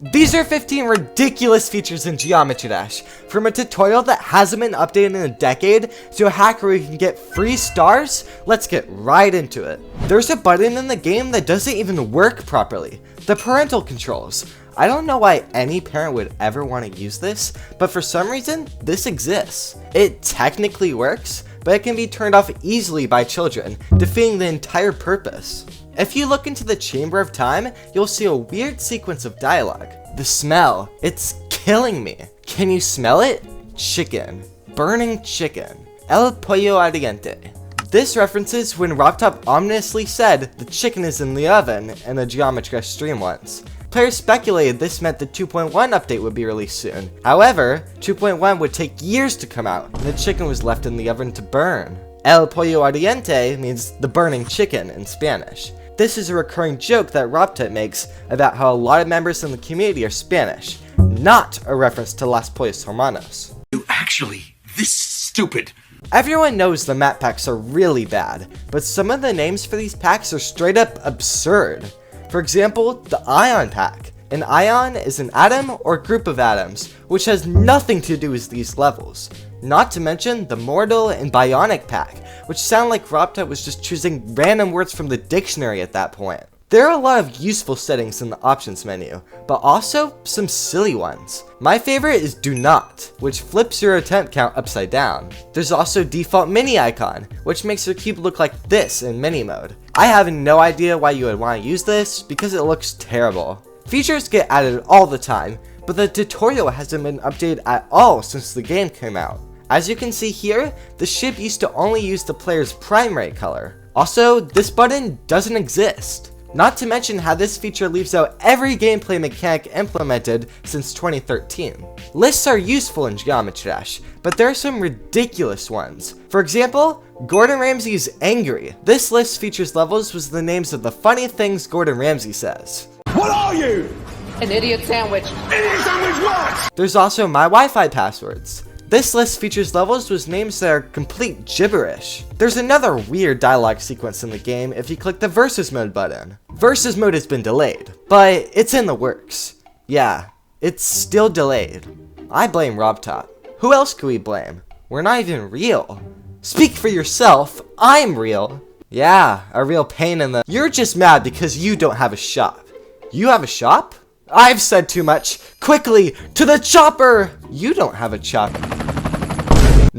These are 15 ridiculous features in Geometry Dash, from a tutorial that hasn't been updated in a decade to a hack where you can get free stars. Let's get right into it. There's a button in the game that doesn't even work properly, the parental controls. I don't know why any parent would ever want to use this, but for some reason, this exists. It technically works, but it can be turned off easily by children, defeating the entire purpose. If you look into the Chamber of Time, you'll see a weird sequence of dialogue. The smell, it's killing me. Can you smell it? Chicken. Burning chicken. El pollo ardiente. This references when RobTop ominously said the chicken is in the oven in the Geometry Dash stream once. Players speculated this meant the 2.1 update would be released soon. However, 2.1 would take years to come out, and the chicken was left in the oven to burn. El pollo ardiente means the burning chicken in Spanish. This is a recurring joke that RobTop makes about how a lot of members in the community are Spanish, not a reference to Las Pollas Hermanos. You actually this stupid. Everyone knows the map packs are really bad, but some of the names for these packs are straight up absurd. For example, the Ion pack. An ion is an atom or group of atoms, which has nothing to do with these levels. Not to mention the Mortal and Bionic pack, which sound like RobTop was just choosing random words from the dictionary at that point. There are a lot of useful settings in the options menu, but also some silly ones. My favorite is Do Not, which flips your attempt count upside down. There's also Default Mini Icon, which makes your cube look like this in mini mode. I have no idea why you would want to use this, because it looks terrible. Features get added all the time, but the tutorial hasn't been updated at all since the game came out. As you can see here, the ship used to only use the player's primary color. Also, this button doesn't exist. Not to mention how this feature leaves out every gameplay mechanic implemented since 2013. Lists are useful in Geometry Dash, but there are some ridiculous ones. For example, Gordon Ramsay's Angry. This list features levels with the names of the funny things Gordon Ramsay says. What are you? An idiot sandwich. Idiot sandwich what? There's also My Wi-Fi Passwords. This list features levels with names that are complete gibberish. There's another weird dialogue sequence in the game if you click the Versus Mode button. Versus Mode has been delayed, but it's in the works. Yeah, it's still delayed. I blame RobTop. Who else could we blame? We're not even real. Speak for yourself, I'm real. Yeah, a real pain in the... You're just mad because you don't have a shop. You have a shop? I've said too much. Quickly, to the chopper! You don't have a chopper.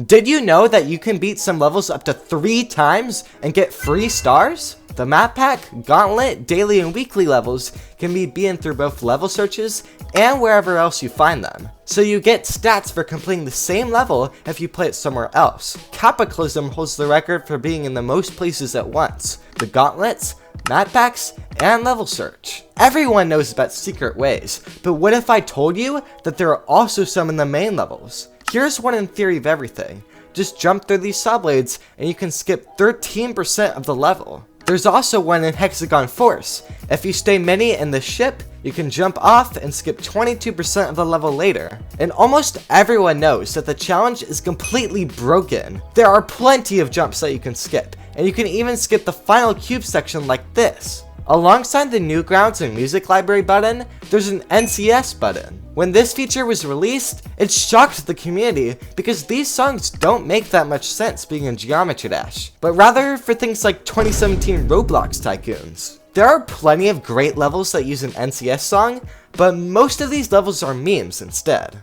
Did you know that you can beat some levels up to 3 times and get free stars? The map pack, gauntlet, daily, and weekly levels can be beaten through both level searches and wherever else you find them. So you get stats for completing the same level if you play it somewhere else. Capitalism holds the record for being in the most places at once. The gauntlets, map packs, and level search. Everyone knows about secret ways, but what if I told you that there are also some in the main levels? Here's one in theory of everything. Just jump through these saw blades and you can skip 13% of the level. There's also one in Hexagon Force. If you stay mini in the ship, you can jump off and skip 22% of the level later. And almost everyone knows that the challenge is completely broken. There are plenty of jumps that you can skip, and you can even skip the final cube section like this. Alongside the Newgrounds and Music Library button, there's an NCS button. When this feature was released, it shocked the community because these songs don't make that much sense being in Geometry Dash, but rather for things like 2017 Roblox Tycoons. There are plenty of great levels that use an NCS song, but most of these levels are memes instead.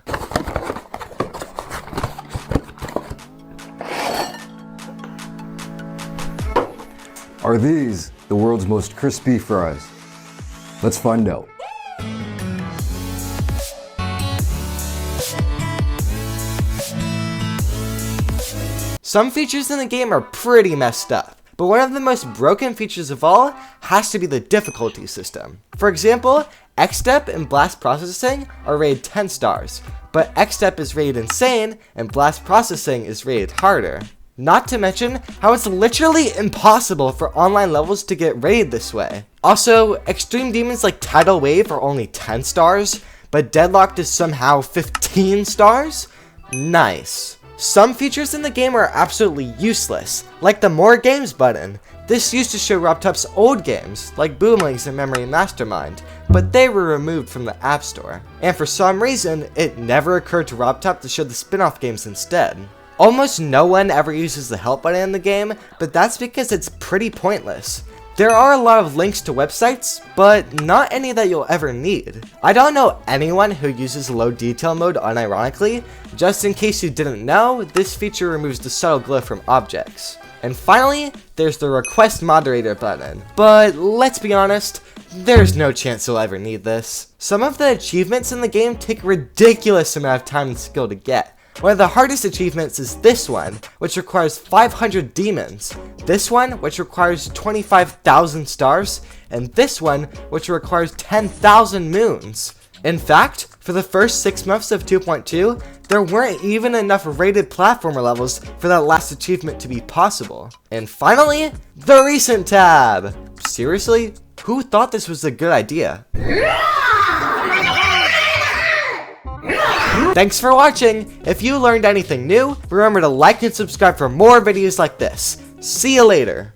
Are these the world's most crispy fries? Let's find out. Some features in the game are pretty messed up, but one of the most broken features of all has to be the difficulty system. For example, X-Step and Blast Processing are rated 10 stars, but X-Step is rated Insane and Blast Processing is rated Harder. Not to mention how it's literally impossible for online levels to get rated this way. Also, extreme demons like Tidal Wave are only 10 stars, but Deadlocked is somehow 15 stars? Nice. Some features in the game are absolutely useless, like the More Games button. This used to show RobTop's old games, like Boomlings and Memory Mastermind, but they were removed from the App Store. And for some reason, it never occurred to RobTop to show the spin-off games instead. Almost no one ever uses the help button in the game, but that's because it's pretty pointless. There are a lot of links to websites, but not any that you'll ever need. I don't know anyone who uses low detail mode unironically. Just in case you didn't know, this feature removes the subtle glow from objects. And finally, there's the request moderator button. But let's be honest, there's no chance you'll ever need this. Some of the achievements in the game take a ridiculous amount of time and skill to get. One of the hardest achievements is this one, which requires 500 demons, this one, which requires 25,000 stars, and this one, which requires 10,000 moons. In fact, for the first 6 months of 2.2, there weren't even enough rated platformer levels for that last achievement to be possible. And finally, the Recent tab! Seriously? Who thought this was a good idea? Thanks for watching! If you learned anything new, remember to like and subscribe for more videos like this. See you later!